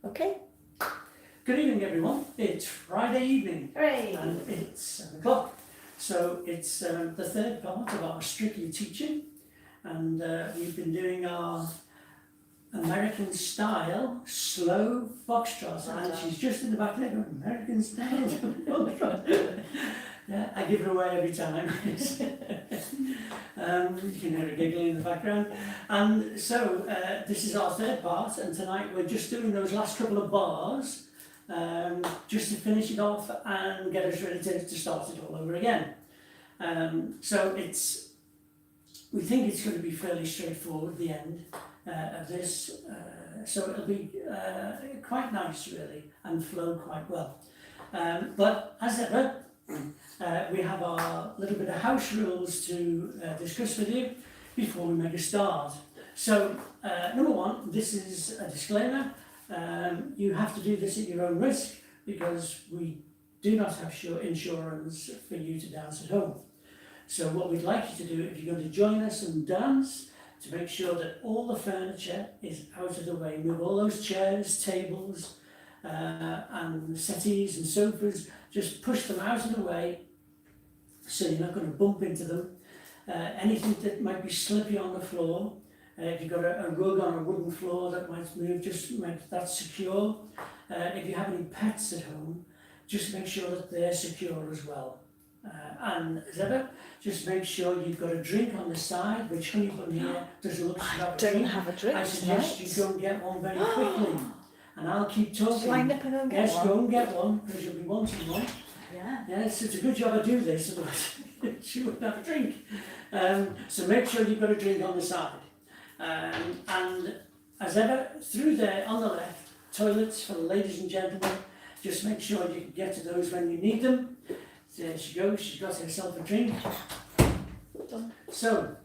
Okay. Good evening, everyone. It's Friday evening. Hooray! And it's 7 o'clock. So it's the third part of our Strictly Teaching, and we've been doing our American style slow foxtrot, and she's just in the back there going, American style foxtrot. Yeah, I give it away every time. You can hear her giggling in the background. And so this is our third part, and tonight we're just doing those last couple of bars just to finish it off and get us ready to start it all over again. So we think it's going to be fairly straightforward, the end of this, so it'll be quite nice really and flow quite well. But as ever, we have our little bit of house rules to discuss with you before we make a start. So number one, this is a disclaimer. You have to do this at your own risk because we do not have insurance for you to dance at home. So what we'd like you to do, if you're going to join us and dance, to make sure that all the furniture is out of the way. Move all those chairs, tables, and settees and sofas, just push them out of the way so you're not going to bump into them. Anything that might be slippy on the floor, if you've got a rug on a wooden floor that might move, just make that secure. If you have any pets at home, just make sure that they're secure as well. And as ever, just make sure you've got a drink on the side, which Honey Bun here doesn't look to have a drink. Don't have a drink. I suggest you go and get one very quickly. And I'll keep talking. Shall I nip and go and get Yes, one? go and get one, because you'll be wanting one. Yeah. Yes, it's a good job I do this, otherwise she wouldn't have a drink. So make sure you've got a drink on the side. And as ever, through there on the left, toilets for the ladies and gentlemen. Just make sure you can get to those when you need them. There she goes, she's got herself a drink. Done. So,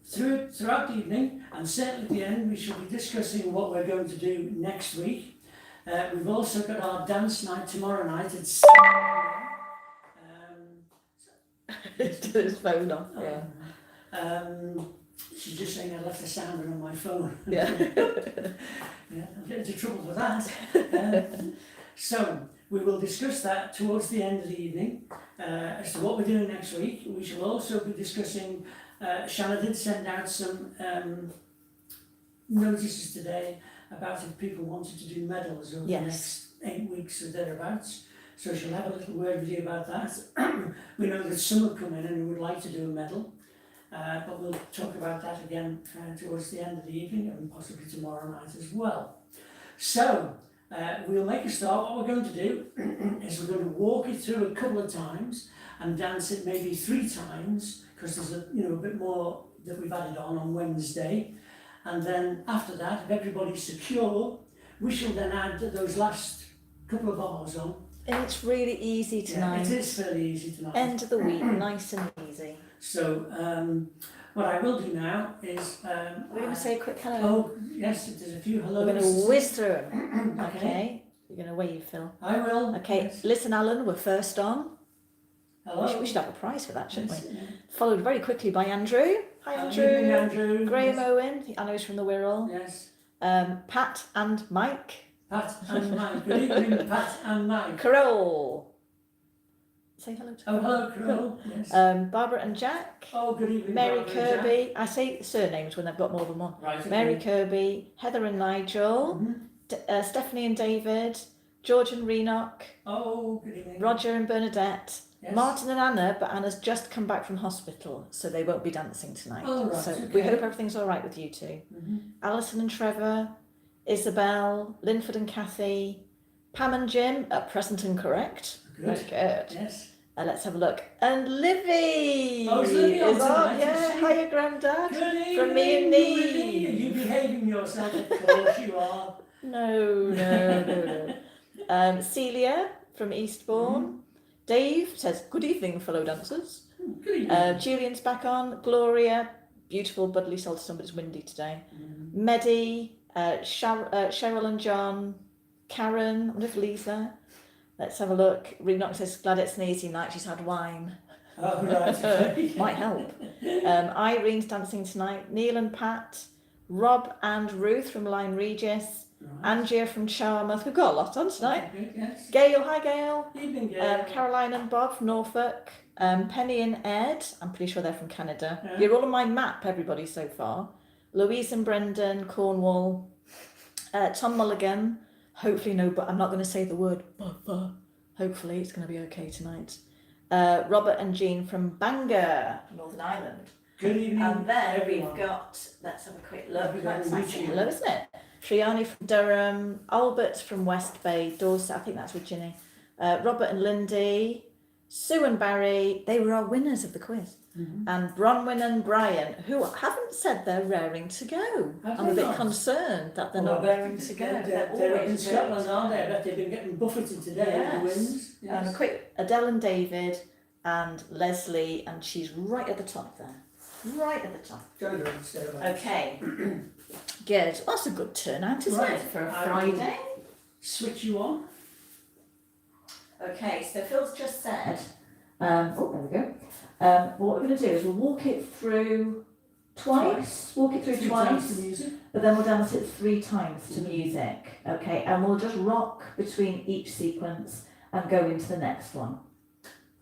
throughout the evening, and certainly at the end, we shall be discussing what we're going to do next week. We've also got our dance night tomorrow night at 7 He's done his phone off. Yeah. She's just saying I left the sounder on my phone. Yeah. Yeah, I'll get into trouble for that. So, we will discuss that towards the end of the evening as to what we're doing next week. We shall also be discussing, Shanna did send out some notices today about if people wanted to do medals over the next 8 weeks or thereabouts. So she'll have a little word with you about that. We know that some have come in and would like to do a medal, but we'll talk about that again towards the end of the evening and possibly tomorrow night as well. So, we'll make a start. What we're going to do is we're going to walk it through a couple of times and dance it maybe 3 times, because there's a bit more that we've added on Wednesday. And then after that, if everybody's secure, we shall then add those last couple of bars on. And it's really easy tonight. Yeah, it is fairly easy tonight. End of the week, nice and easy. So, what I will do now is... We're going to say a quick hello. Oh, yes, there's a few hellos. We're going to whiz through them. Okay. Okay. You're going to wave, Phil. I will. Okay, Yes. listen, Alan, we're first on. Hello. We should have a prize for that, shouldn't Yes, we? yeah. Followed very quickly by Andrew. Hi, Good Andrew. evening, Andrew. Graham Yes. Owen, I know he's from the Wirral. Yes. Pat and Mike. Pat and Mike. Good evening, Pat and Mike. Carol. Say hello to Oh, Carol. hello, Carol. Yes. Barbara and Jack. Oh, good evening, Mary Barbara and Jack. Kirby. I say surnames when they've got more than one. Right, okay. Mary Kirby, Heather and Nigel, Mhm. Stephanie and David, George and Renock, Oh, good evening. Roger and Bernadette, Yes. Martin and Anna, but Anna's just come back from hospital, so they won't be dancing tonight. Oh, right, so okay. we hope everything's all right with you two. Mhm. Alison and Trevor, Isabel, Linford and Kathy, Pam and Jim, at present and correct. Good. Good. Yes. Let's have a look. And Livy Oh, is Livy on is on. tonight, Yeah, is she? hiya, Grandad. Good evening. From me and Livy. me. Are you behaving yourself? Of course you are. No. Celia from Eastbourne. Dave says, good evening, fellow dancers. Good evening. Julian's back on. Gloria, beautiful bubbly Salterstone, but it's windy today. Medi, Cheryl and John, Karen, I wonder if Lee's there. Let's have a look. Renock says, glad it's an easy night, she's had wine. Oh, right. Okay. Might help. Irene's dancing tonight. Neil and Pat, Rob and Ruth from Lyme Regis, Right. Angia from Charmouth. We've got a lot on tonight. Okay, yes. Gail, hi Gail. Evening, Gail. Caroline and Bob from Norfolk. Penny and Ed, I'm pretty sure they're from Canada. Yeah. You're all on my map, everybody, so far. Louise and Brendan, Cornwall. Tom Mulligan, hopefully no, but I'm not going to say the word but. Hopefully it's going to be okay tonight. Robert and Jean from Bangor, Northern Ireland. Good evening, And then everyone. we've got, let's have a quick look. Everyone That's nice reaching. and hello, isn't it? Triani from Durham, Albert from West Bay, Dorset, I think that's with Ginny. Robert and Lindy, Sue and Barry, they were our winners of the quiz. Mhm. And Bronwyn and Brian, who haven't said they're raring to go. Have I'm they a bit not? concerned that they're Well, not I bet raring to go. They're up in always Scotland, ready aren't to they? I go. bet they've been getting buffeted today Yes. with the winds. And a quick Adele and David and Leslie, and she's right at the top there. Right at the top. Join her instead of us. Okay. Good. Well, that's a good turnout, isn't Right. it, for a I Friday? Switch you on. Okay, so Phil's just said, there we go. What we're going to do is we'll walk it through twice, walk it through Two times twice, the music. but then we'll dance it 3 times to music, okay? And we'll just rock between each sequence and go into the next one.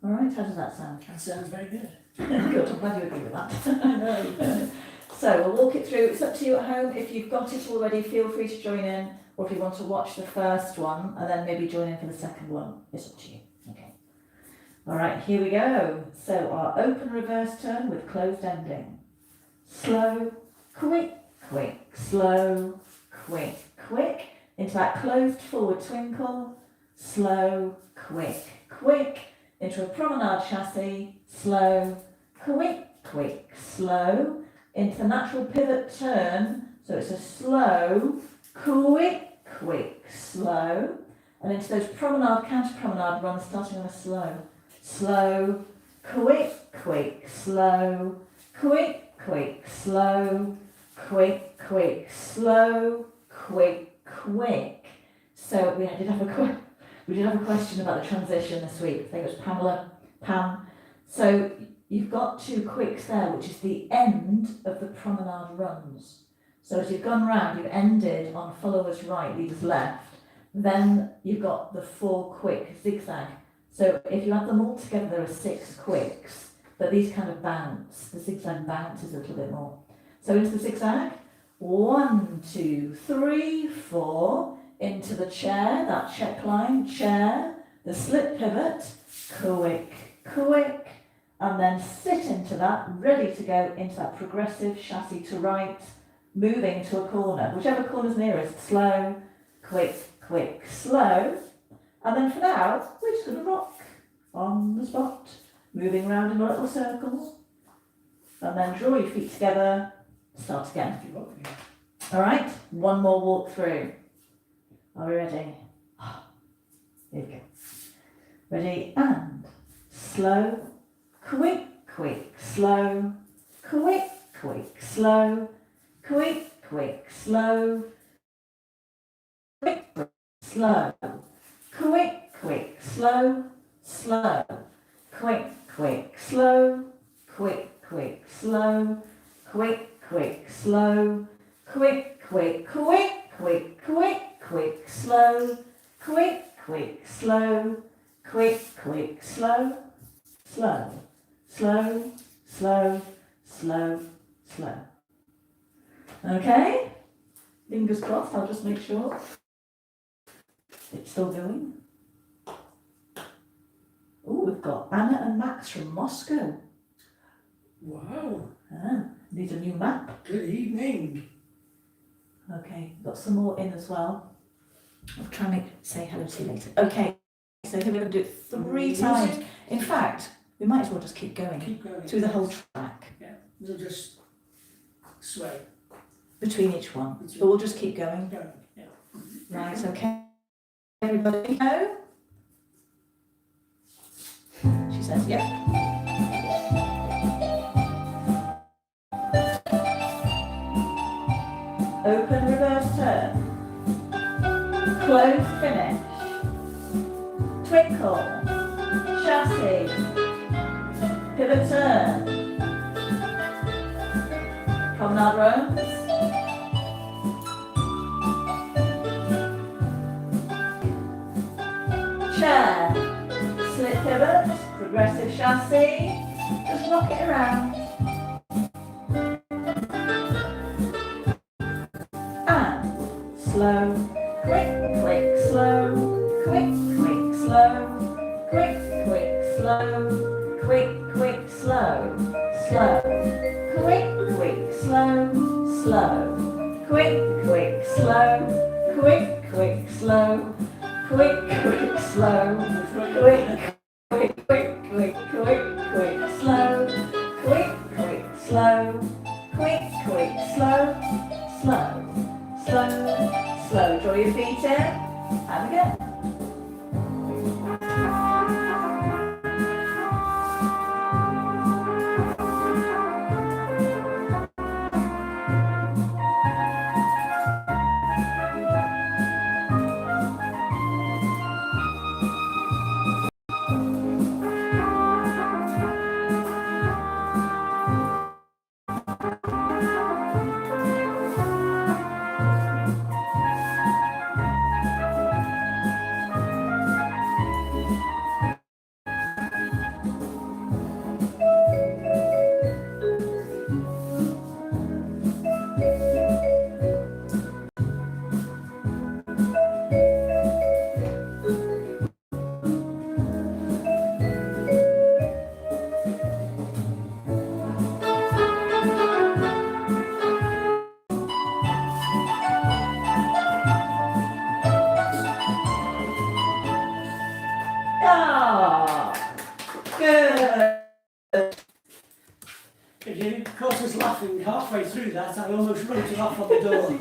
All right, how does that sound? That sounds very good. Good, I'm glad you agree with that. I know. So we'll walk it through. It's up to you at home. If you've got it already, feel free to join in, or if you want to watch the first one and then maybe join in for the second one, it's up to you. Okay. All right, here we go. So our open reverse turn with closed ending. Slow, quick, quick, slow, quick, quick. Into that closed forward twinkle. Slow, quick, quick. Into a promenade chasse. Slow, quick, quick, slow. Into the natural pivot turn, so it's a slow, quick, quick, slow, and into those promenade, counter promenade runs starting on a slow, slow, quick, quick, slow, quick, quick, slow, quick, quick, slow, quick, quick. So we did have a question about the transition this week. I think it was Pam. So you've got 2 quicks there, which is the end of the promenade runs. So as you've gone round, you've ended on followers right, leaders left. Then you've got the 4 quick zigzag. So if you add them all together, there are 6 quicks, but these kind of bounce. The zigzag bounces a little bit more. So into the zigzag, 1, 2, 3, 4, into the chair, that check line, chair, the slip pivot, quick, quick, and then sit into that, ready to go into that progressive chasse to right, moving to a corner, whichever corner's nearest, slow, quick, quick, slow, and then for now, we're just going to rock on the spot, moving around in a little circle, and then draw your feet together, start again. All right, one more walk through. Are we ready? Here we go. Ready, and slow, quick, quick, slow, quick, quick, slow, quick, quick, slow, quick, quick, slow, quick, quick, slow, slow, quick, quick, slow, quick, quick, slow, quick, quick, slow, quick, quick, quick, quick, quick, quick, slow, quick, quick, slow, quick, quick, slow, slow, slow, slow, slow, slow. Okay? Fingers crossed, I'll just make sure it's still going. Oh, we've got Anna and Max from Moscow. Wow. Need a new map. Good evening. Okay, got some more in as well. I'll try and say hello to you later. Okay, so I think we're going to do it 3 times. In fact, we might as well just keep going Keep going. through the whole track Yeah, we'll just sway. between each one. But we'll just keep going. Going. Yeah. Right, okay. Everybody go? She says, yeah. Open reverse turn. Close finish. Twinkle. Chasse. Pivot turn. Promenade runs. chair, slip pivot, progressive chassis, just rock it around. And slow, quick, quick, slow, quick, quick, slow, quick, quick, slow, quick, quick, slow, slow, quick, quick, slow, slow, quick, quick, slow, quick, quick, slow, quick, quick, slow, quick, quick, quick, quick, quick, quick, slow, quick, quick, slow, quick, quick, slow, slow, slow, slow. Draw your feet in, and again. Ah, good. If you caught us laughing halfway through that, I almost wrote it off on the door.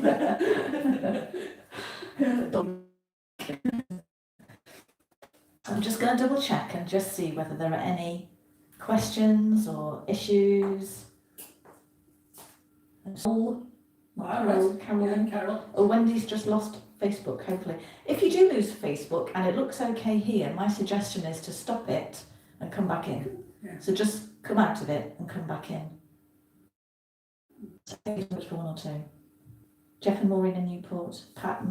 I'm just going to double check and just see whether there are any questions or issues. Carol, Carolyn. Carol. Oh, Wendy's just lost Facebook, hopefully. If you do lose Facebook and it looks okay here, my suggestion is to stop it and come back in. Yeah. So just come out of it and come back in. So thank you so much for one or two. Jeff and Maureen in Newport, Pat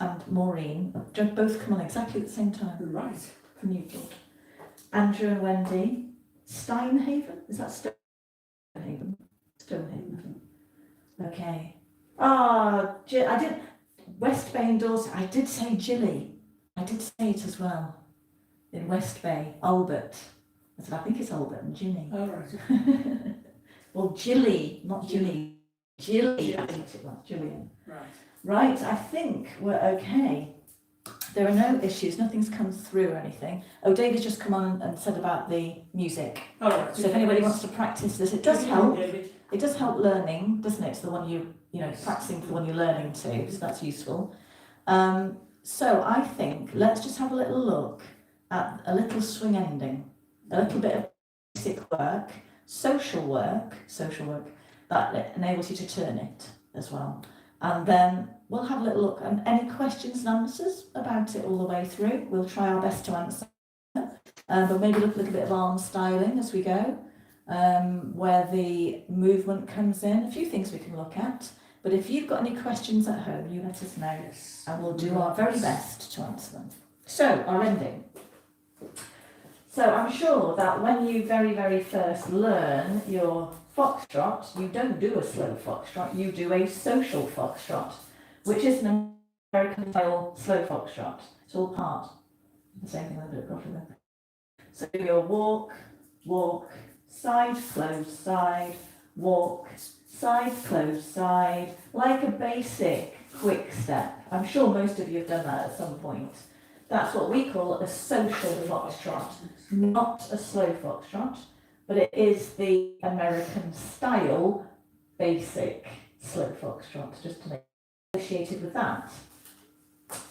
and Maureen have both come on exactly at the same time. Right. From Newport. Andrew and Wendy, Steinhaven, is that Stonehaven? Stonehaven. Okay. Ah, I didn't. West Bay and Dorset. I did say Gilly. I did say it as well. In West Bay, Albert. I said I think it's Albert and Ginny. All right. Well, Gilly, not Gilly. Gilly. I think it was Gillian. Right. Right. I think we're okay. There are no issues. Nothing's come through or anything. Oh, David's just come on and said about the music. All right. So if anybody wants to practice this, it does help. It does help learning, doesn't it? It's the one you know, practicing for the one you're learning to, so that's useful. So I think let's just have a little look at a little swing ending, a little bit of basic work, social work that enables you to turn it as well. And then we'll have a little look at any questions and answers about it all the way through. We'll try our best to answer, but maybe look at a little bit of arm styling as we go. Where the movement comes in, a few things we can look at, but if you've got any questions at home, you let us know, and we'll do our very best to answer them. So, our ending. So I'm sure that when you very first learn your foxtrot, you don't do a slow foxtrot, you do a social foxtrot, which is an American style slow foxtrot. It's all part. The same thing, I'll do it properly. So your walk, side, close, side, walk, side, close, side, like a basic quick step. I'm sure most of you have done that at some point. That's what we call a social foxtrot, not a slow foxtrot, but it is the American style basic slow foxtrot, just to make it associated with that.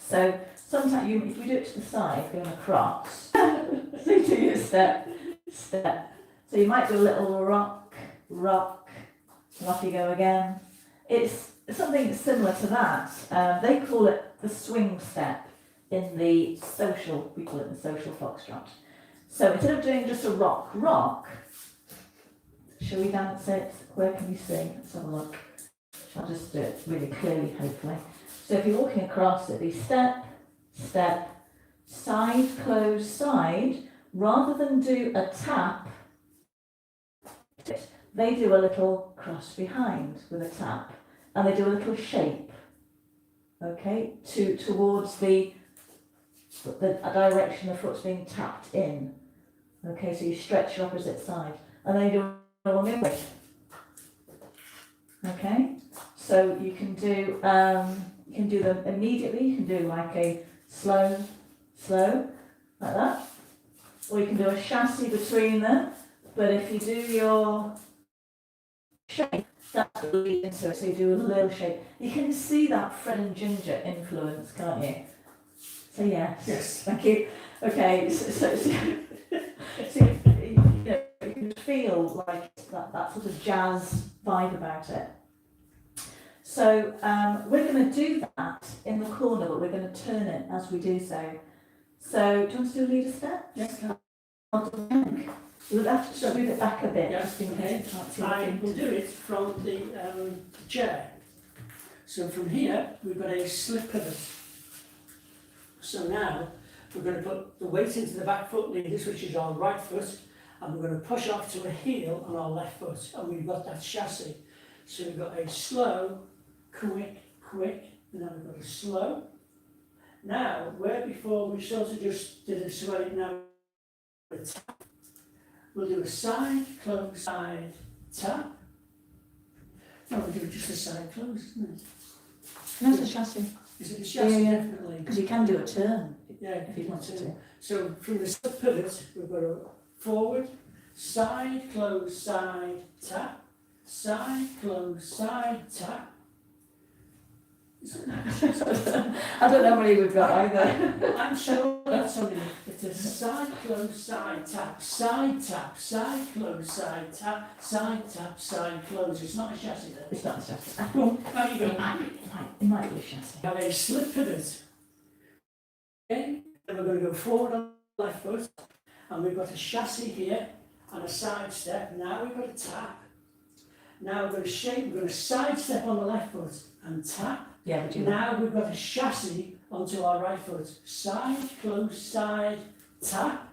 So sometimes if you do it to the side, going across, so you do your step. So you might do a little rock, and off you go again. It's something similar to that. They call it the swing step in the social, we call it the social foxtrot. So instead of doing just a rock, shall we dance it? Where can you see? Let's have a look. I'll just do it really clearly, hopefully. So if you're walking across, it'd be step, side, close, side, rather than do a tap, they do a little cross behind with a tap, and they do a little shape, okay, towards the direction the foot's being tapped in. Okay, so you stretch your opposite side, and then you do a long way. Okay, so you can do them immediately. You can do like a slow, like that, or you can do a chasse between them. But if you do your shape, that's what leads into it. So you do a little shape. You can see that Fred and Ginger influence, can't you? So yes, thank you. Okay, so you can feel like that sort of jazz vibe about it. So we're going to do that in the corner, but we're going to turn it as we do so. So do you want to do a leader step? Yes. We'll have to move it back a bit, Yeah, just in case you can't see I the will feet. do it from the chair. So from here, we've got a slip pivot. So now we're going to put the weight into the back foot leaders, which is our right foot, and we're going to push off to a heel on our left foot, and we've got that chasse. So we've got a slow, quick, and then we've got a slow. Now, where before we sort of just did a sway, now a tap. We'll do a side, close, side, tap. No, we'll do just a side close, isn't it? That's a chassis, Is it a chasse? Yeah. Definitely. because you can do a turn Yeah, if you wanted to. So from the slip pivot, we've got a forward, side, close, side, tap, side, close, side, tap. I don't know how many we've got either. I'm sure that's something. It's a side, close, side, tap, side, close, side, tap, side, close. It's not a chasse then. It's not a chassis. How you go? It might be a chassis. We have a slip pivot. Okay, then we're going to go forward on the left foot, and we've got a chasse here and a side step. Now we've got a tap. Now we're going to shape, we're going to side step on the left foot and tap. Yeah, we do. Now we've got a chasse onto our right foot. Side, close, side, tap.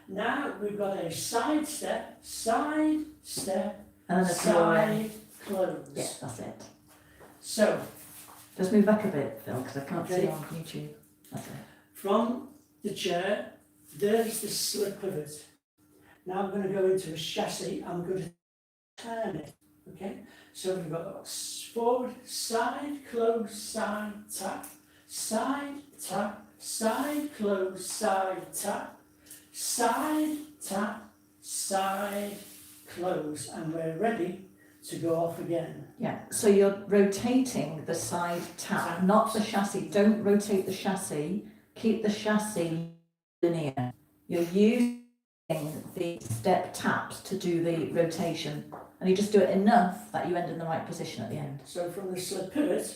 Now we've got a side step, And then a side, close. Yeah, that's it. So, Just move back a bit, Phil, because I can't see Okay. on YouTube. That's it. from the chair, there's the slip pivot. Now I'm going to go into a chasse and I'm going to turn it. Okay, so we've got forward, side, close, side, tap, side, tap, side, close, side, tap, side, tap, side, close, and we're ready to go off again. Yeah, so you're rotating the side tap, not the chassis. Don't rotate the chassis. Keep the chassis linear. You're using the step taps to do the rotation, and you just do it enough that you end in the right position at the end. So from the slip pivot,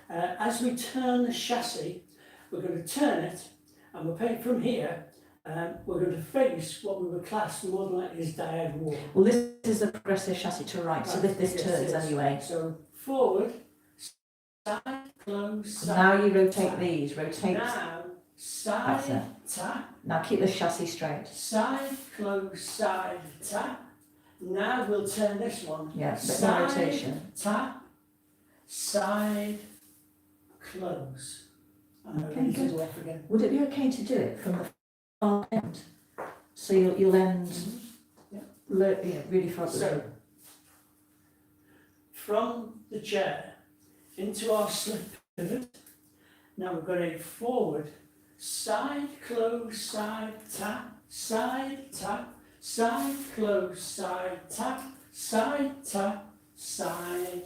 as we turn the chassis, we're going to turn it, and we'll pay from here. We're going to face what we would class more than likely as diagonal. Well, this is a progressive chassis to right, so this Yes, turns yes. anyway. So forward, side, close, side. Now you rotate tap. these, rotate. Now, That's side, it. tap, Now keep the chassis straight. side, close, side, tap. Now we'll turn this one. Yeah, bit more Side, rotation. tap, side, close. And we're Okay, ready to good. go off again. Would it be okay to do it from the far end? So you'll end Yeah. really far at the So, end. from the chair into our slip pivot, now we've got a forward, side, close, side, tap, side, tap, side, close, side, tap, side, tap, side,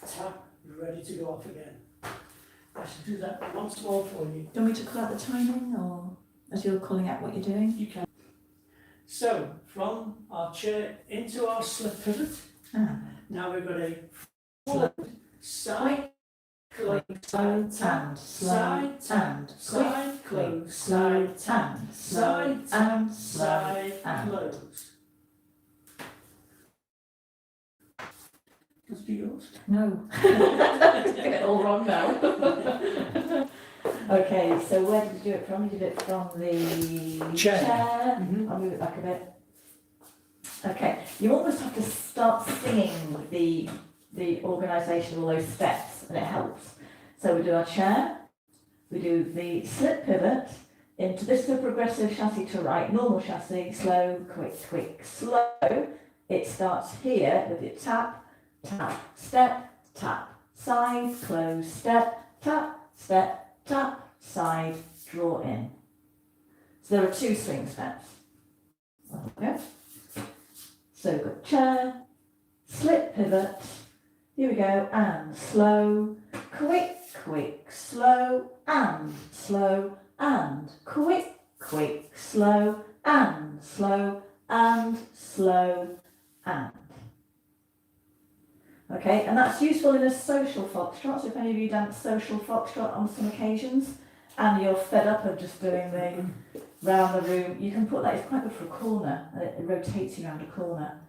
tap, ready to go off again. I should do that once more for you. Do you want me to call out the timing, or as you're calling out what you're doing? You can. So, from our chair into our slip pivot, now we've got a forward, side, close, Slow tap, and slow side, tap, and side, quick, close, slow side, tap, and side, slow tap, and slow side, and. close. Must be yours. No. Get it all wrong now. Okay, so where did you do it from? You did it from the Chair. I'll move it back a bit. Okay, you almost have to start singing the organisation of all those steps, and it helps. So we do our chair, we do the slip pivot into this is a progressive chasse to right, normal chasse, slow, quick, quick, slow. It starts here with your tap, tap, step, tap, side, close, step, tap, side, draw in. So there are 2 swing steps. Okay. So we've got chair, slip pivot, here we go, and slow, quick, quick, slow, and quick, quick, slow, and slow, and. Okay, and that's useful in a social foxtrot, so if any of you dance social foxtrot on some occasions, and you're fed up of just doing the round the room, you can put that, it's quite good for a corner, and it rotates you around a corner.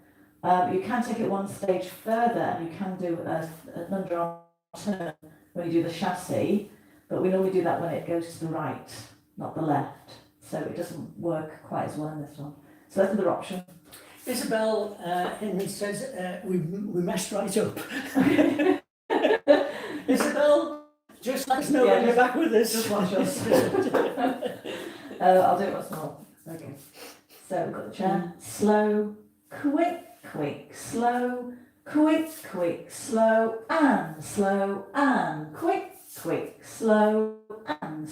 You can take it one stage further, and you can do an underarm turn when you do the chasse, but we normally do that when it goes to the right, not the left, so it doesn't work quite as well in this one. So that's another option. Isabel Hinman says we messed right up. Isabel, just let us know when you're back with us. Just watch us. I'll do it once more. Okay. So we've got the chair. Slow, quick, quick, slow, quick, quick, slow, and quick, quick, slow, and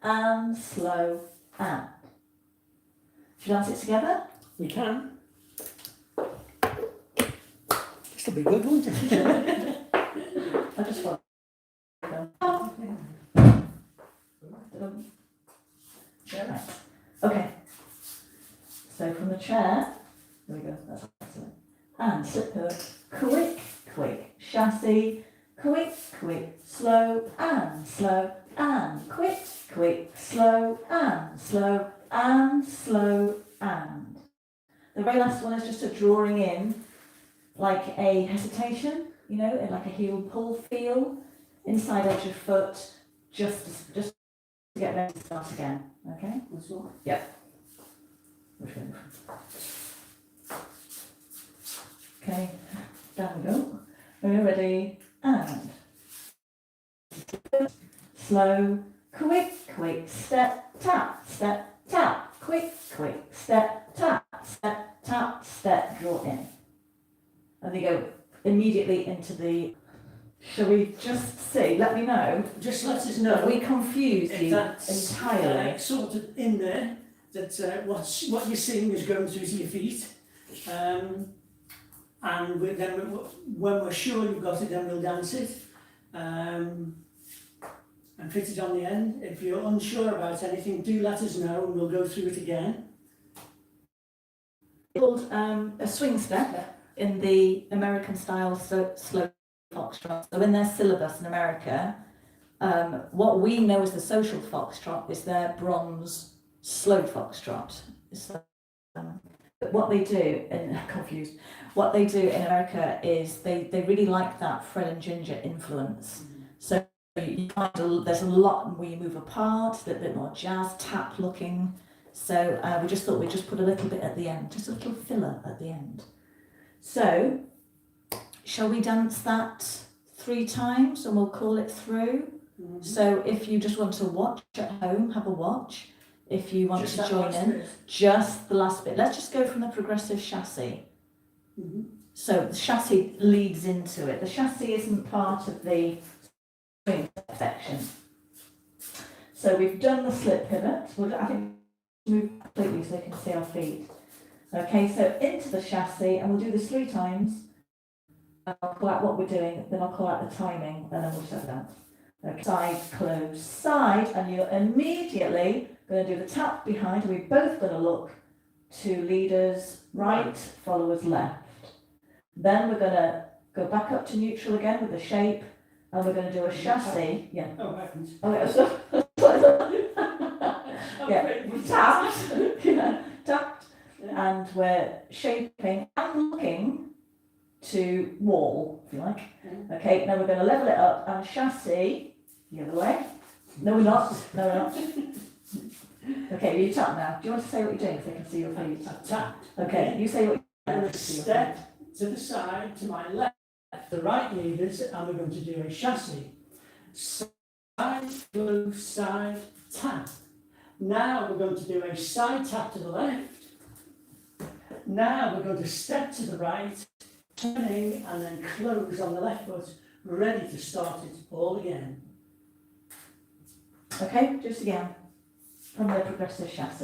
and. Should we dance it together? We can. This'll be good, won't it? I just want. Right. Okay. So from the chair, there we go. That's excellent. And slip pivot, quick, quick, chasse, quick, quick, slow, and quick, quick, slow, and. The very last one is just a drawing in, like a hesitation, you know, like a heel pull feel, inside edge of foot, just to get ready to start again. Okay? That's all. Yep. Which way? Okay, down we go. Are you ready? And slow, quick, quick, step, tap, quick, quick, step, tap, step, draw in. And they go immediately into the. Shall we just see? Let me know. Just let us know. Have we confused if you that's entirely? sort of in there, that what you're seeing is going through to your feet. And when we're sure you've got it, then we'll dance it. And fit it on the end. If you're unsure about anything, do let us know and we'll go through it again. It's called a swing step in the American style slow foxtrot. So in their syllabus in America, what we know as the social foxtrot is their bronze slow foxtrot. So, but what they do, and confused, what they do in America is they really like that Fred and Ginger influence. So you find there's a lot where you move apart, a bit more jazz, tap looking. So we just thought we'd just put a little bit at the end, just a little filler at the end. So, shall we dance that 3 times and we'll call it through? Mm-hmm. So if you just want to watch at home, have a watch. If you want to join in, just the last bit. Let's just go from the progressive chasse. Mm-hmm. So the chasse leads into it. The chasse isn't part of the swing section. So we've done the slip pivot. I think move completely so you can see our feet. Okay, so into the chasse, and we'll do this 3 times. I'll call out what we're doing, then I'll call out the timing, and then we'll set that. Okay. Side, close, side, and you're immediately going to do the tap behind, and we're both going to look to leaders right, followers left. Then we're going to go back up to neutral again with the shape, and we're going to do a chasse. Yeah. Oh, heavens. Oh, yeah, so, yeah, we tapped, yeah, tapped, and we're shaping and looking to wall, if you like. Okay, now we're going to level it up and chasse the other way. No, we're not. No, we're not. Okay, you tap now. Do you want to say what you're doing so they can see your feet? I've tapped. Okay, you say what I'm you're going to step to the side, to my left, the right levers, and we're going to do a chasse. Side, close, side, tap. Now we're going to do a side tap to the left. Now we're going to step to the right, turning, and then close on the left foot, ready to start it all again. Okay, just again. From the progressive chasse.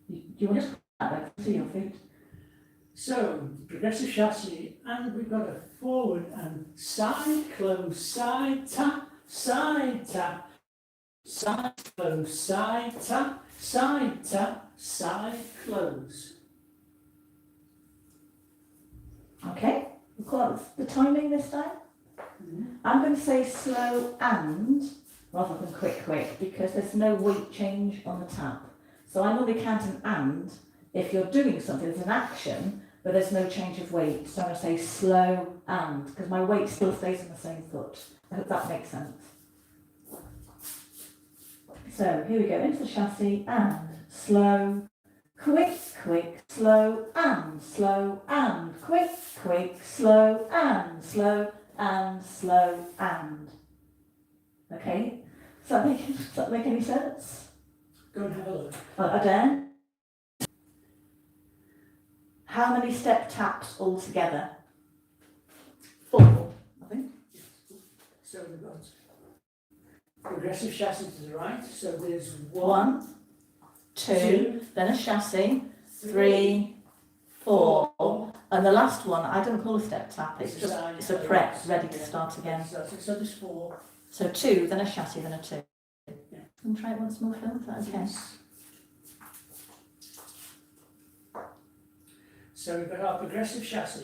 Do you want to see your feet? So, progressive chasse, and we've got a forward and side, close, side, tap, side, tap, side, close, side, tap, side, tap, side, close. Okay, we've got the timing this time. I'm going to say slow and rather than quick because there's no weight change on the tap. So I normally count an and if you're doing something, there's an action, but there's no change of weight. So I'm going to say slow and, because my weight still stays on the same foot. I hope that makes sense. So here we go, into the chasse and slow, quick, slow, and quick, slow, and slow, and slow, and. Okay, does that make any sense? Go and have a look. Again. How many step taps altogether? 4, I think. So we've got progressive chasse to the right, so there's 1, 2, then a chasse, 3, 4, and the last one I don't call a step tap. It's a prep ready to start again. So there's 4. So 2, then a chasse, then a 2. Yeah. Can we try it once more, Phil? Is that okay? Yes. So we've got our progressive chasse.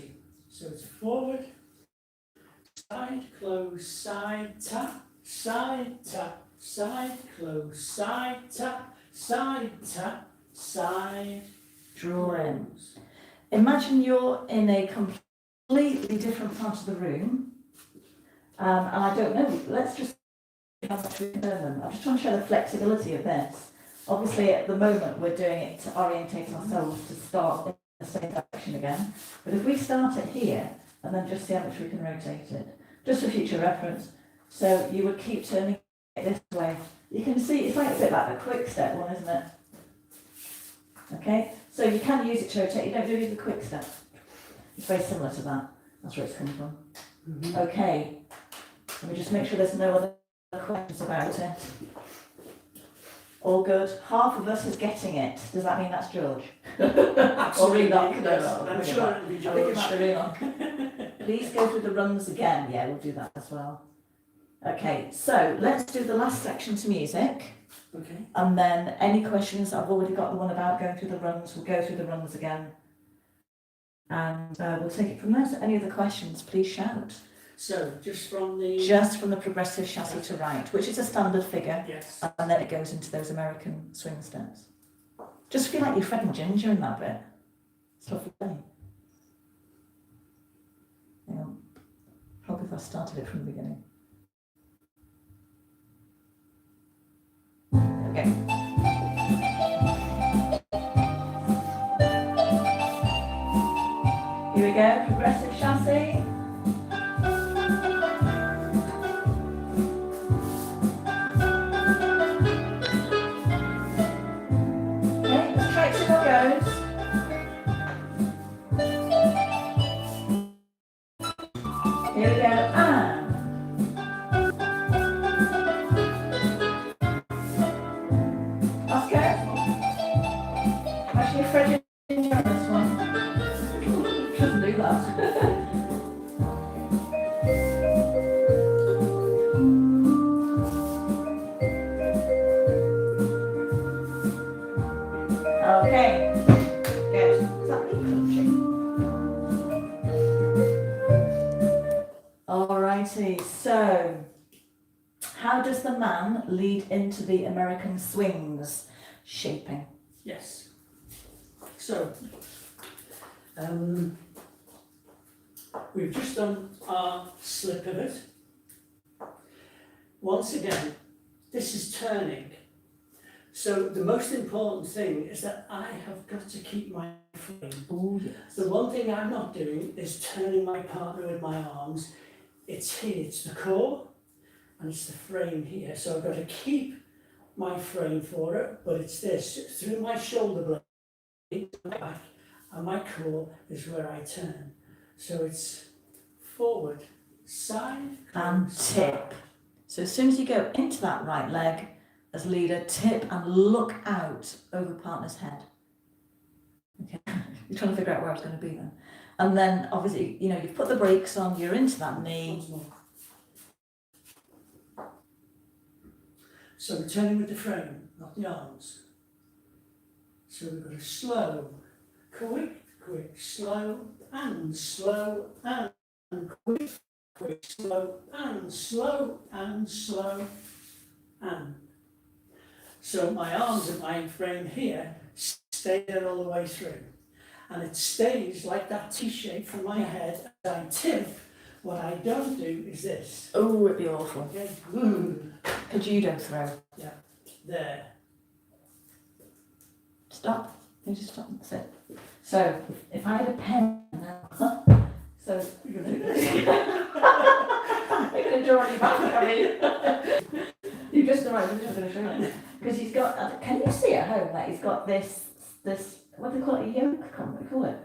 So it's a forward, side, close, side, tap, side, close, side, tap, side, Draw in. close. Imagine you're in a completely different part of the room, and I don't know, let's just see how much we can learn them. I'm just trying to show the flexibility of this. Obviously, at the moment, we're doing it to orientate ourselves to start in the same direction again. But if we start it here, and then just see how much we can rotate it, just for future reference. So you would keep turning it this way. You can see, it's like a bit like the quick step one, isn't it? Okay, so you can use it to rotate, you don't do the quick step. It's very similar to that, that's where it's coming from. Okay, let me just make sure there's no other questions about it. All good. Half of us is getting it. Does that mean that's George? Or Enoch? No, I'm sure it'll be I think it George. might be Enoch. Please go through the runs again. Yeah, we'll do that as well. Okay, so let's do the last section to music. Okay. And then any questions, I've already got the one about going through the runs. We'll go through the runs again. And we'll take it from there. So any other questions, please shout. So just from the... Just from the progressive chasse to right, which is a standard figure. Yes. And then it goes into those American swing steps. Just feel like you're Fred and Ginger in that bit. It's lovely. Hang on. Probably if I started it from the beginning. Okay. Here we go, progressive chasse. Here we go, and that's careful. Actually, Fred didn't on this one. Shouldn't do that. Okay, good. Is that me crunching? Alrighty, so how does the man lead into the American swings? Shaping. Yes. So, we've just done our slip pivot. Once again, this is turning. So the most important thing is that I have got to keep my frame. Oh, yes. The one thing I'm not doing is turning my partner with my arms. It's here, it's the core, and it's the frame here. So I've got to keep my frame for it, but it's this, through my shoulder blade, my back, and my core is where I turn. So it's forward, side, And tip. So as soon as you go into that right leg, as leader, tip and look out over partner's head. Okay, you're trying to figure out where I was going to be then. And then obviously, you know, you've put the brakes on, you're into that knee. Once more. So we're turning with the frame, not the arms. So we've got a slow, quick, slow, and slow, and quick, slow, and slow, and slow, and. So my arms and my frame here stay there all the way through. And it stays like that T-shape from my head as I tip. What I don't do is this. Oh, it'd be awful. Okay? A judo throw. Yeah, there. Stop. You just stop. That's it. So if I had a pen now, so You're going to do this. you're going to draw on your back. I mean, you just arrived. I'm just going to show you because he's got. Can you see at home that he's got this what do they call it? A yoke? I can't remember what they call it.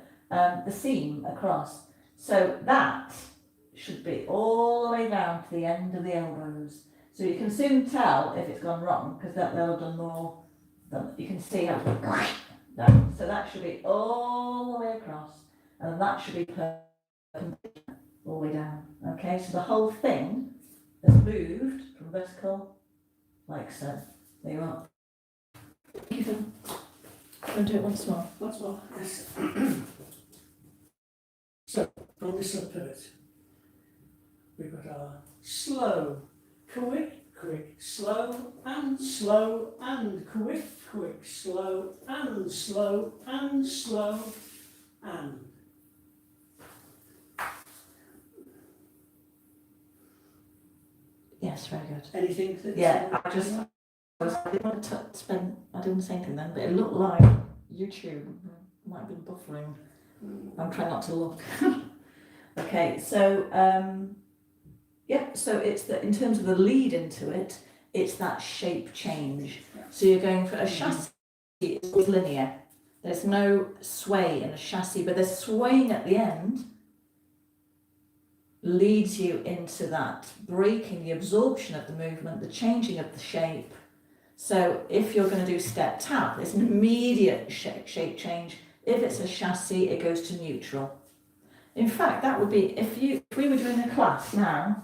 The seam across. So that should be all the way down to the end of the elbows. So you can soon tell if it's gone wrong because they'll have done more. You can see how that. So that should be all the way across, and that should be perpendicular all the way down. Okay, so the whole thing has moved from vertical, like so. There you are. Thank you, Phil. Go and do it once more. Once more, yes. So, from the slip pivot, we've got our slow, quick, slow, and slow, and quick, slow, and slow, and slow, and. Yes, very good. Anything that? Yeah, I didn't want to I didn't say anything then, but it looked like YouTube might be buffering. I'm trying not to look. Okay, so yeah, so it's in terms of the lead into it, it's that shape change. So you're going for a chassis, it's always linear. There's no sway in a chassis, but the swaying at the end leads you into that breaking, the absorption of the movement, the changing of the shape. So if you're going to do step tap, it's an immediate shape change. If it's a chassis, it goes to neutral. In fact, that would be if we were doing a class now,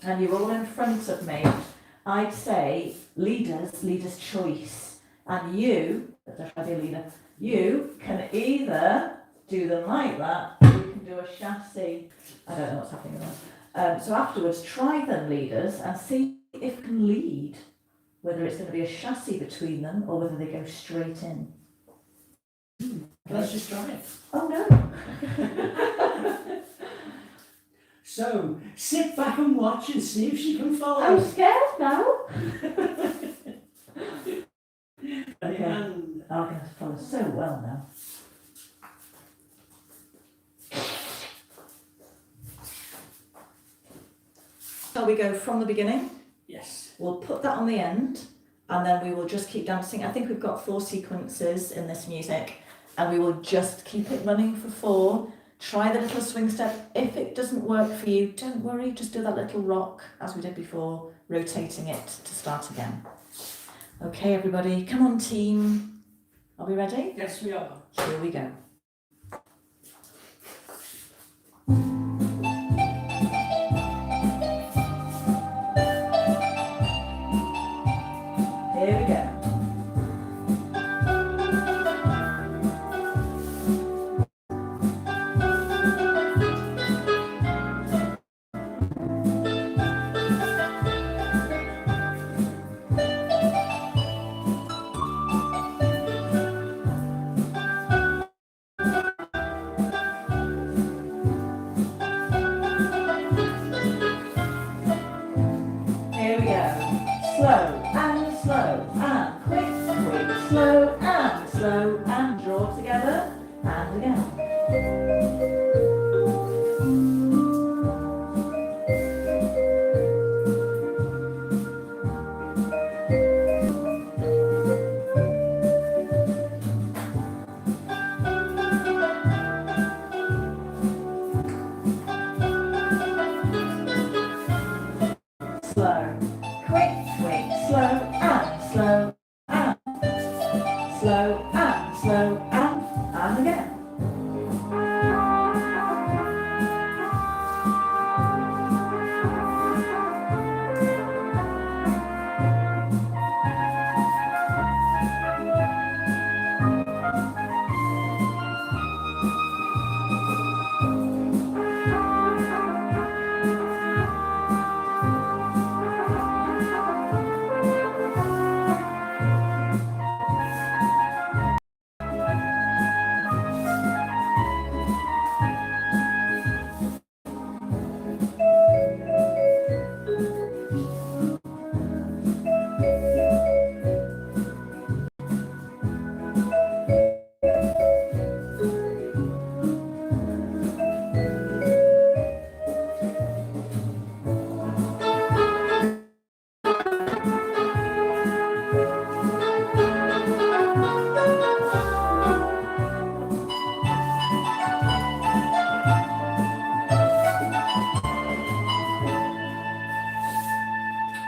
and you're all in front of me, I'd say leader's choice, and you, as a leader, you can either do them like that, or you can do a chassis. I don't know what's happening there. So afterwards, try them leaders and see if you can lead, whether it's going to be a chassis between them or whether they go straight in. Let's just try it. Oh no! So, sit back and watch and see if she can follow. I'm scared now. Okay. And I'm going to follow so well now. Shall we go from the beginning? yes. We'll put that on the end and then we will just keep dancing. I think we've got 4 sequences in this music and we will just keep it running for 4. Try the little swing step. If it doesn't work for you, don't worry, just do that little rock as we did before, rotating it to start again. Okay, everybody, come on team. Are we ready? Yes, we are. Here we go. Here we go. slow, and slow, and quick, quick, slow, and draw together, and again. Slow, quick, quick, slow, and slow, and slow, and again.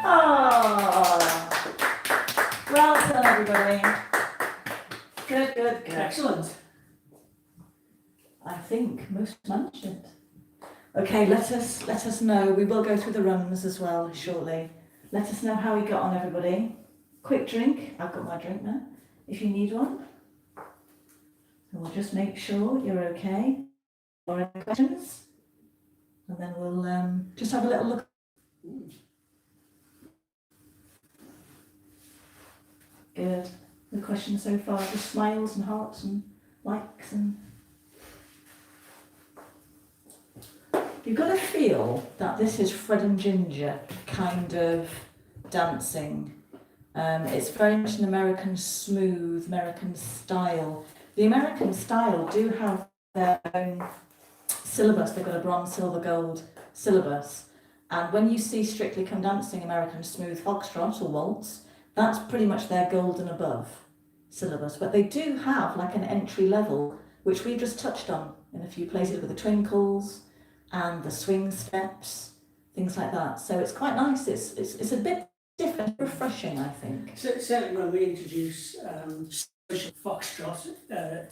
Oh, well done, everybody. Good, good, good. Excellent. I think most managed it. Okay, let us know. We will go through the runs as well shortly. Let us know how we got on, everybody. Quick drink. I've got my drink now. If you need one, and we'll just make sure you're okay. Or any questions, and then we'll just have a little look. Good. The questions so far, just smiles and hearts and likes and. You've got to feel that this is Fred and Ginger kind of dancing. It's very much an American smooth, American style. The American style do have their own syllabus. They've got a bronze, silver, gold syllabus. And when you see Strictly Come Dancing American Smooth Foxtrot or Waltz, that's pretty much their gold and above syllabus. But they do have like an entry level, which we just touched on in a few places with the twinkles and the swing steps, things like that. So it's quite nice. It's a bit different, refreshing, I think. So, certainly when we introduce social foxtrot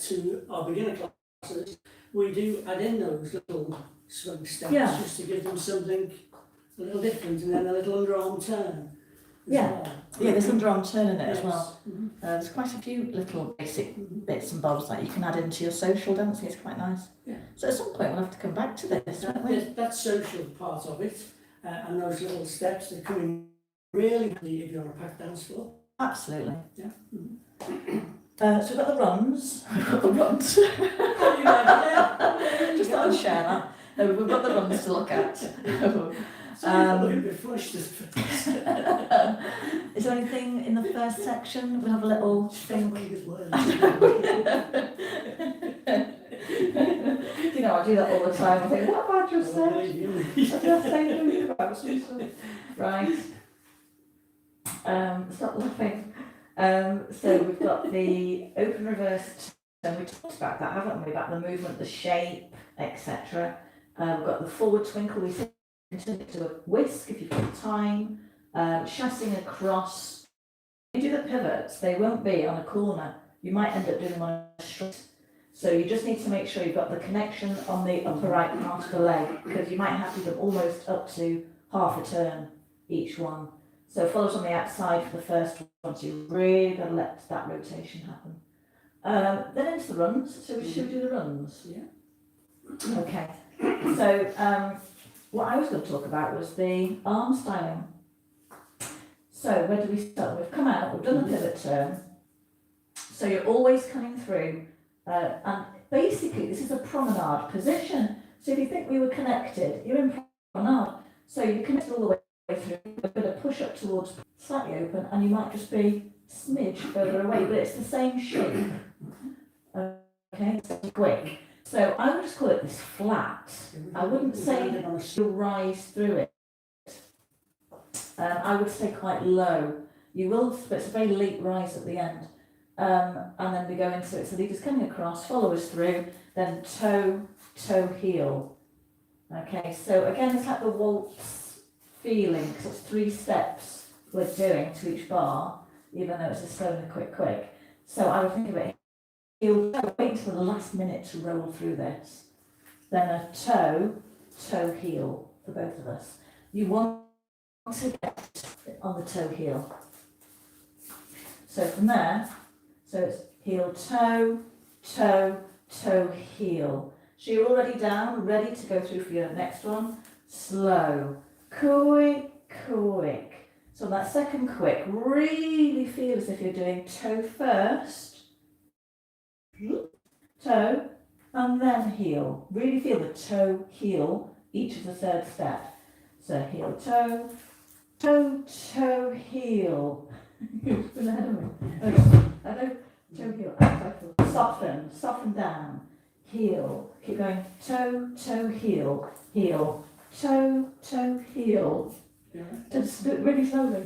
to our beginner classes, we do add in those little swing steps just to give them something a little different, and then a little underarm turn. Well. Yeah, there's underarm turn in it as well. Mm-hmm. There's quite a few little basic bits and bobs that you can add into your social dancing. It's quite nice. Yeah. So at some point we'll have to come back to this, don't we? That social part of it, and those little steps that come in really handy if you're on a packed dance floor. Absolutely. Yeah. So we've got the runs. We've got the runs. Just thought I'd share that. No, we've got the runs to look at. Looking a bit flushed. Is there anything in the first section? We'll have a little think. You know, I do that all the time. I think, what have I just said? I just say something about some stuff. Right. Stop laughing. So we've got the open reverse turn. We talked about that, haven't we? About the movement, the shape, etc. We've got the forward twinkle. We said turn it to a whisk if you've got time. Chassing across. When you do the pivots, they won't be on a corner. You might end up doing them on a straight. So you just need to make sure you've got the connection on the upper right part of the leg, because you might have to do them almost up to half a turn each one. So follows on the outside for the first one, so you really got to let that rotation happen. Then into the runs. So should we do the runs? Yeah. Okay. So what I was going to talk about was the arm styling. So where do we start? We've come out, we've done the pivot turn. So you're always coming through, and basically this is a promenade position. So if you think we were connected, you're in promenade. So you're connected all the way through, a bit of push up towards slightly open, and you might just be smidge further away, but it's the same shape. Okay, so quick. So I would just call it this flat. I wouldn't say you'll rise through it. I would say quite low. You will, but it's a very late rise at the end. And then we go into it. So leaders coming across, follow us through, then toe, toe, heel. Okay, so again, it's like the waltz feeling, because it's 3 steps we're doing to each bar, even though it's a slow and a quick, quick. So I would think of it, heel, toe, wait until the last minute to roll through this. Then a toe, toe, heel for both of us. You want to get on the toe, heel. So from there, so it's heel, toe, toe, toe, heel. So you're already down, ready to go through for your next one. Slow, quick, quick. So on that second quick, really feel as if you're doing toe first, toe, and then heel. Really feel the toe, heel, each of the third step. So heel, toe, toe, toe, heel. You've been ahead of me. Okay. I know, toe, heel, soften, soften down, heel, keep going, toe, toe, heel, heel, toe, toe, heel. Just do it really slowly.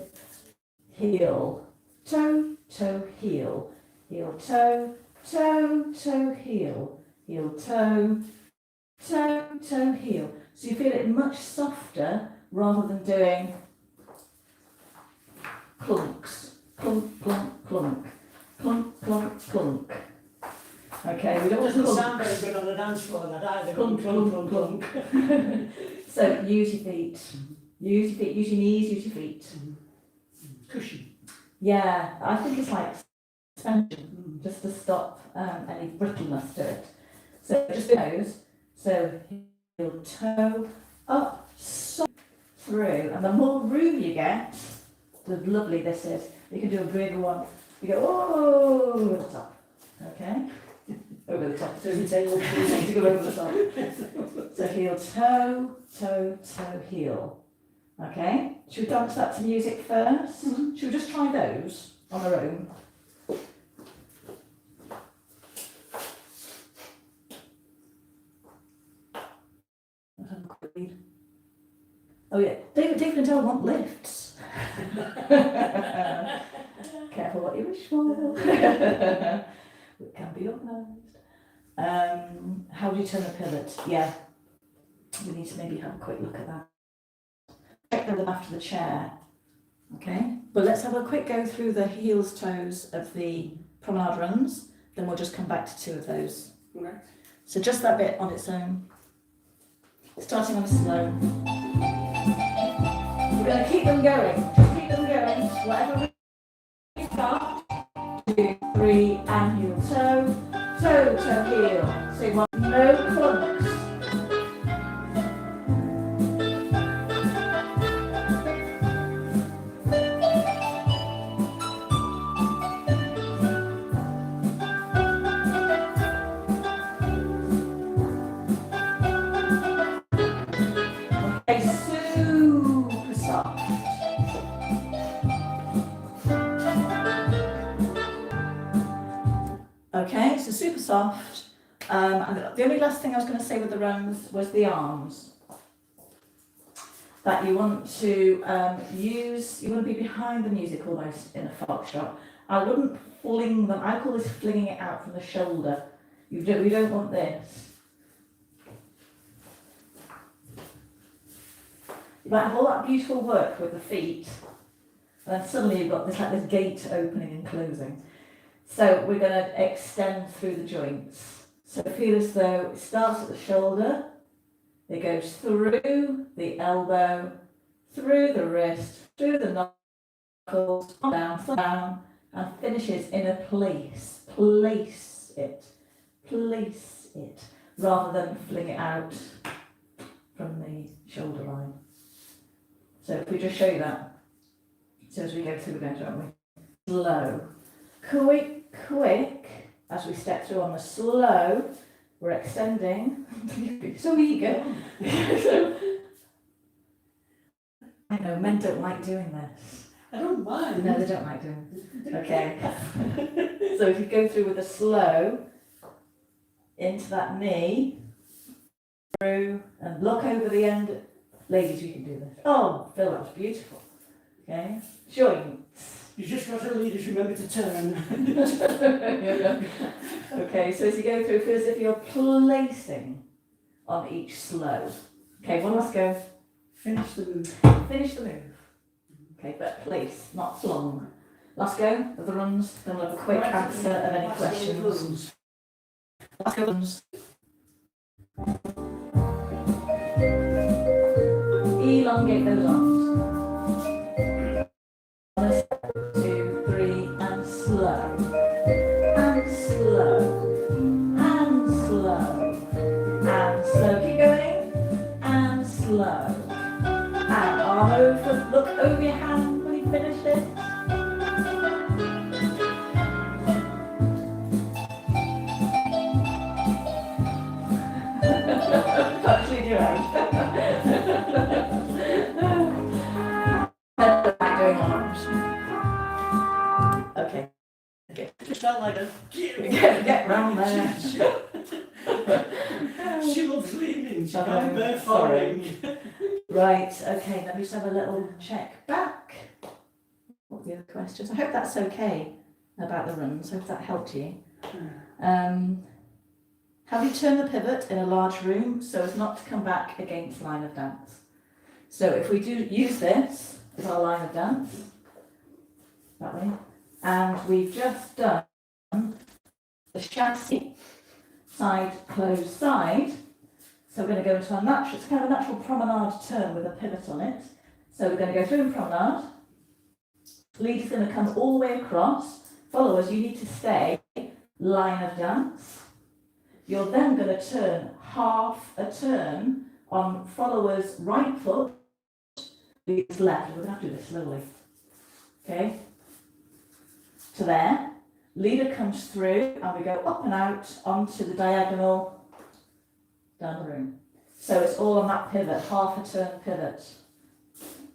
Heel, toe, toe, heel, heel, toe, toe, toe, heel, heel, toe, toe, toe, heel. So you feel it much softer rather than doing clunks, clunk, clunk, clunk, clunk, clunk, clunk. Okay, we don't want to doesn't sound very good on the dance floor, that either. Clunk, clunk, clunk, clunk. So use your feet. Use your feet, use your knees, use your feet. Cushion. Yeah, I think it's like suspension, just to stop any brittleness to it. So just the nose. So heel, toe, up, soft through. And the more room you get, the lovely this is. You can do a bigger one. You go, oh, over the top. Okay? Over the top. So you take To go over the top. So heel, toe, toe, toe, heel. Okay? Should we dance that to music first? Mm-hmm. Should we just try those on our own? Let's have a quick read. Oh yeah, David and Dale want lifts. Careful what you wish for. It can be organised. How do you turn a pivot? Yeah, we need to maybe have a quick look at that. Check them after the chair. Okay, but let's have a quick go through the heels, toes of the promenade runs. Then we'll just come back to 2 of those. Okay. So just that bit on its own. Starting on a slow. We're going to keep them going. Just keep them going. Whatever we start. 2, 3, and heel, toe, toe, toe, heel. So you want no clumps. Okay, super soft. Okay, so super soft. And the only last thing I was going to say with the runs was the arms. That you want to use, you want to be behind the music almost in a foxtrot. I wouldn't fling them, I call this flinging it out from the shoulder. We don't want this. You might have all that beautiful work with the feet, and then suddenly you've got this gate opening and closing. So we're going to extend through the joints. So feel as though it starts at the shoulder, it goes through the elbow, through the wrist, through the knuckles, down, and finishes in a place. Place it, rather than fling it out from the shoulder line. So if we just show you that, so as we go through, we're going to, aren't we? Slow, quick, quick, as we step through on the slow, we're extending, so eager, so I know, men don't like doing this. I don't mind. No, they don't like doing it. Okay. So if you go through with a slow, into that knee, through, and look over the end. Ladies, you can do this. Oh, Phil, that was beautiful. Okay. Joints. You just got to lead us, remember to turn. Okay, so as you go through, feel as if you're placing on each slow. Okay, one last go. Finish the move. Finish the move. Okay, but place, not flung. Last go of the runs, then we'll have a quick answer of any questions. Last go of the runs. Elongate those arms. 1, 2, 3, and slow. And slow. And slow. And slow. Keep going. And slow. And arm over. Look over your hand when you finish it. Actually doing. Doing arms. Okay. Just felt like a Get round there. She loves leaving. She Oh, can't bear following. Right, okay, let me just have a little check back. What were the other questions? I hope that's okay about the runs. I hope that helped you. How do you turn the pivot in a large room so as not to come back against line of dance? So if we do use this as our line of dance, that way, and we've just done the chassis, side, close, side. So we're going to go into our natural, it's kind of a natural promenade turn with a pivot on it. So we're going to go through in promenade. Lead is going to come all the way across. Followers, you need to stay line of dance. You're then going to turn half a turn on follower's right foot, lead's left. We're going to have to do this slowly. Okay? To there. Leader comes through and we go up and out onto the diagonal down the room. So it's all on that pivot, half a turn pivot.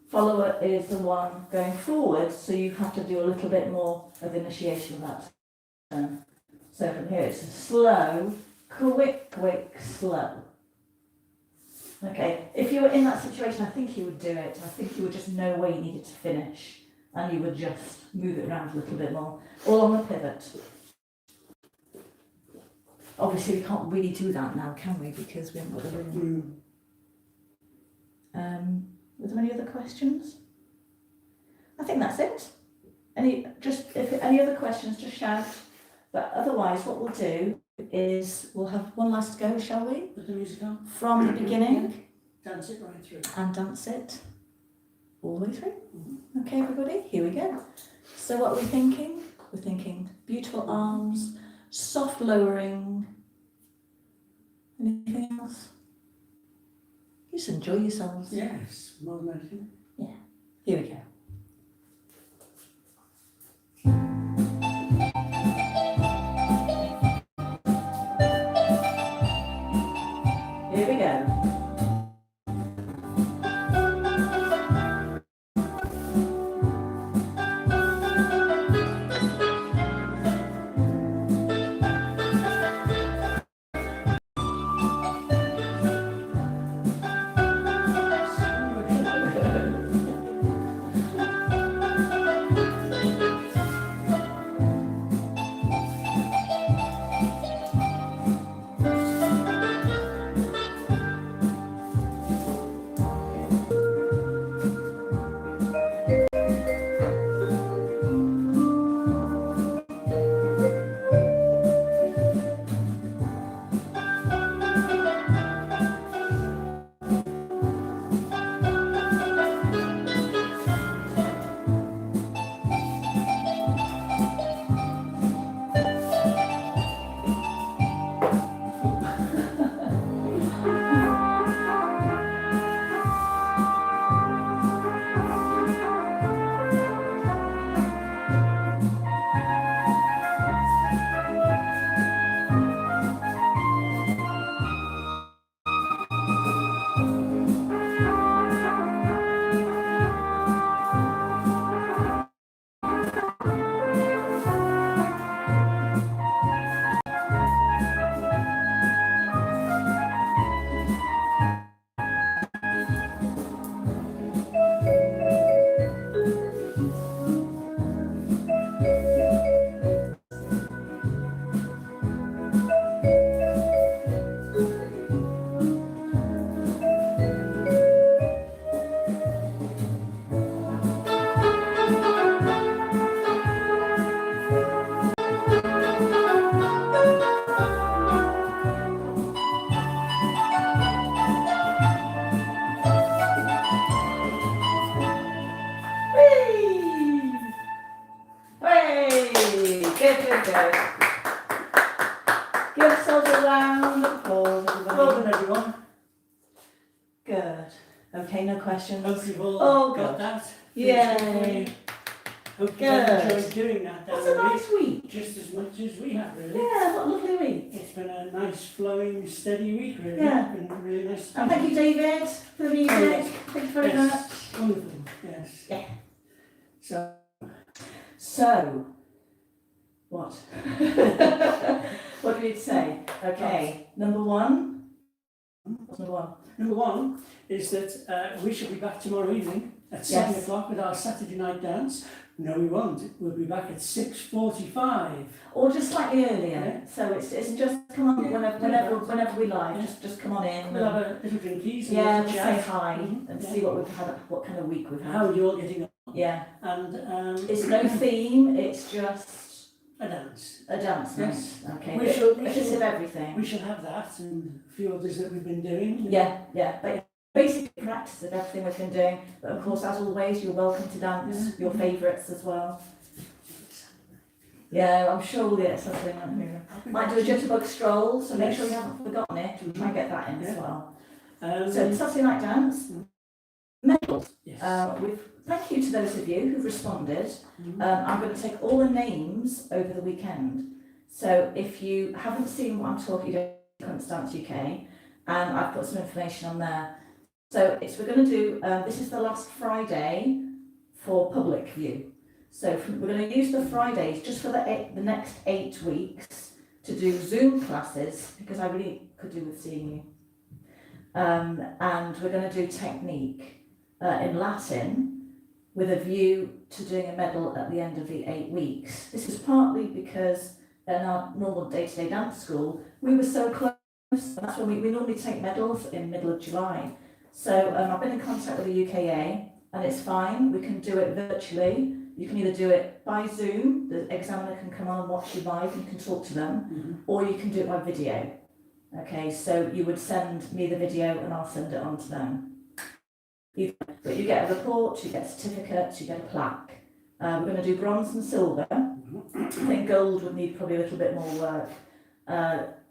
Follower is the one going forward, so you have to do a little bit more of initiation of that turn. So from here it's a slow, quick, slow. Okay, if you were in that situation, I think you would do it. I think you would just know where you needed to finish and you would just move it around a little bit more. All on the pivot. Obviously, we can't really do that now, can we? Because we haven't got the room. Were there any other questions? I think that's it. If any other questions, just shout. But otherwise, what we'll do is we'll have one last go, shall we? Put the music on. From the beginning. Dance it right through. And dance it all the way through. Okay, everybody, here we go. So what are we thinking? We're thinking beautiful arms, soft lowering. Anything else? You just enjoy yourselves. Yes, more than anything. Yeah, here we go. Here we go. questions. Hope you've all Oh, got God. that. Yay. Hope you've Good. enjoyed doing that down That's a the nice week. just as much as we have, really. Yeah, what a lovely week. It's been a nice, flowing, steady week, really. Yeah. It's been really nice. And thank you, David, for the music. yes. Thank you very Yes. much. Wonderful, yes. Yeah. So, What? What do we need to say? Okay, number one. What's number one? number one is that we shall be back tomorrow evening at 7 o'clock with our Saturday night dance. No, we won't. We'll be back at 6:45. Or just slightly earlier. Yeah. So it's just come on Yeah, whenever we like. Yeah. Just come on in. We'll have a little drinkies and Yeah, a we'll say chat. hi Mhm. and Yeah. see what we've had, what kind of week we've had. How you're getting on. Yeah. And It's no theme. It's just a dance. a dance night. Yes. Okay. We Bit- shall- a bit of everything. We shall have that and a few others that we've been doing. Yeah. But basically practice of everything we've been doing. But of course, as always, you're welcome to dance your favourites as well. Yeah, I'm sure we'll get something on here. Might do a jitterbug stroll, so make sure you haven't forgotten it. We'll try and get that in as well. So Saturday night dance, medals. yes. Thank you to those of you who've responded. I'm going to take all the names over the weekend. So if you haven't seen what I'm talking about, Dance UK, and I've put some information on there. So we're going to do, this is the last Friday for public view. So we're going to use the Fridays just for the next 8 weeks to do Zoom classes, because I really could do with seeing you. And we're going to do technique in Latin with a view to doing a medal at the end of the 8 weeks. This is partly because in our normal day-to-day dance school, we were so close. And that's when we normally take medals in middle of July. So I've been in contact with the UKA, and it's fine. We can do it virtually. You can either do it by Zoom, the examiner can come on and watch you live, and you can talk to them, or you can do it by video. Okay, so you would send me the video and I'll send it on to them. But you get a report, you get certificates, you get a plaque. We're going to do bronze and silver. I think gold would need probably a little bit more work.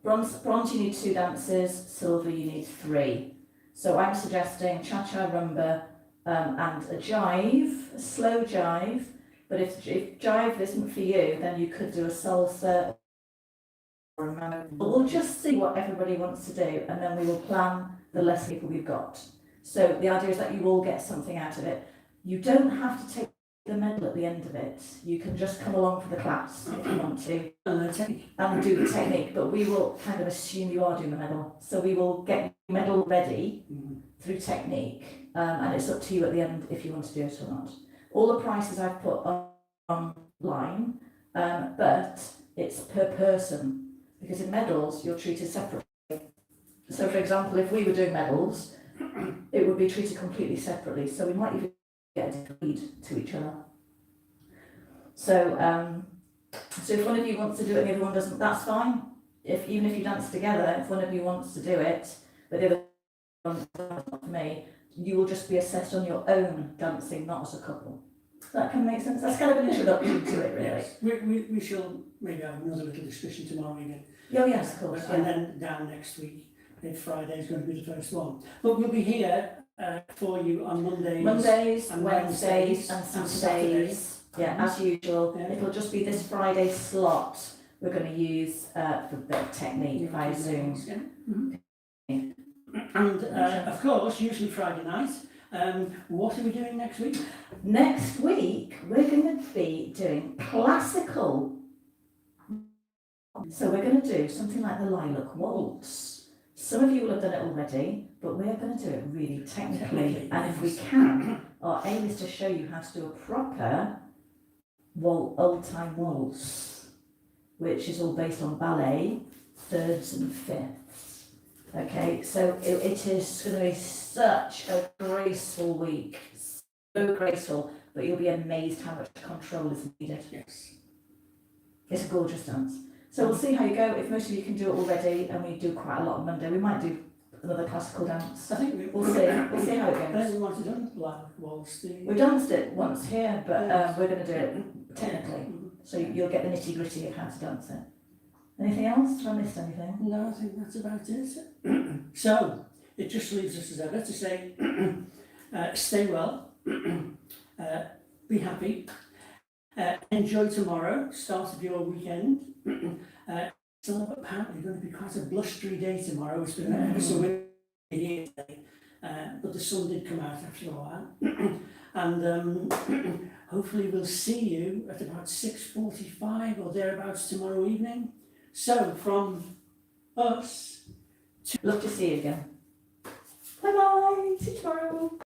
Bronze you need 2 dances, silver you need 3. So I'm suggesting cha-cha, rumba, and a jive, a slow jive. But if jive isn't for you, then you could do a salsa or a mambo. We'll just see what everybody wants to do, and then we will plan the less people we've got. So the idea is that you all get something out of it. You don't have to take the medal at the end of it. You can just come along for the class if you want to and do the technique, but we will kind of assume you are doing the medal. So we will get your medal ready through technique, and it's up to you at the end if you want to do it or not. All the prices I've put online, but it's per person, because in medals you're treated separately. So for example, if we were doing medals, it would be treated completely separately, so we might even get a lead to each other. So if one of you wants to do it and the other one doesn't, that's fine. Even if you dance together, if one of you wants to do it, but the other one not for me, you will just be assessed on your own dancing, not as a couple. Does that kind of make sense? That's kind of an introduction to it, really. Yes. We shall maybe have another little discussion tomorrow again. Oh yes, of course. And then down next week. Friday is going to be the first one. But we'll be here for you on Mondays, and Wednesdays and Saturdays. Yeah, as usual. Yeah. It'll just be this Friday slot we're going to use for the technique via Zoom. Yeah. And of course, usually Friday night. What are we doing next week? Next week, we're going to be doing classical. So we're going to do something like the Lilac Waltz. Some of you will have done it already, but we're going to do it really technically. And if we can, our aim is to show you how to do a proper old-time waltz, which is all based on ballet, thirds and fifths. Okay, so it is going to be such a graceful week, so graceful, but you'll be amazed how much control is needed. Yes. It's a gorgeous dance. So we'll see how you go. If most of you can do it already, and we do quite a lot on Monday, we might do another classical dance. I think We'll see. We'll see how it goes. We want to do Lilac Waltz. We danced it once here, but we're going to do it technically. So you'll get the nitty gritty of how to dance it. Anything else? Have I missed anything? No, I think that's about it. So, it just leaves us as ever to say stay well, be happy, enjoy tomorrow, start of your weekend. Still apparently going to be quite a blustery day tomorrow. It's been ever so windy here today, but the sun did come out after a while. And hopefully we'll see you at about 6:45 or thereabouts tomorrow evening. So from us, Love to see you again. Bye bye. See you tomorrow.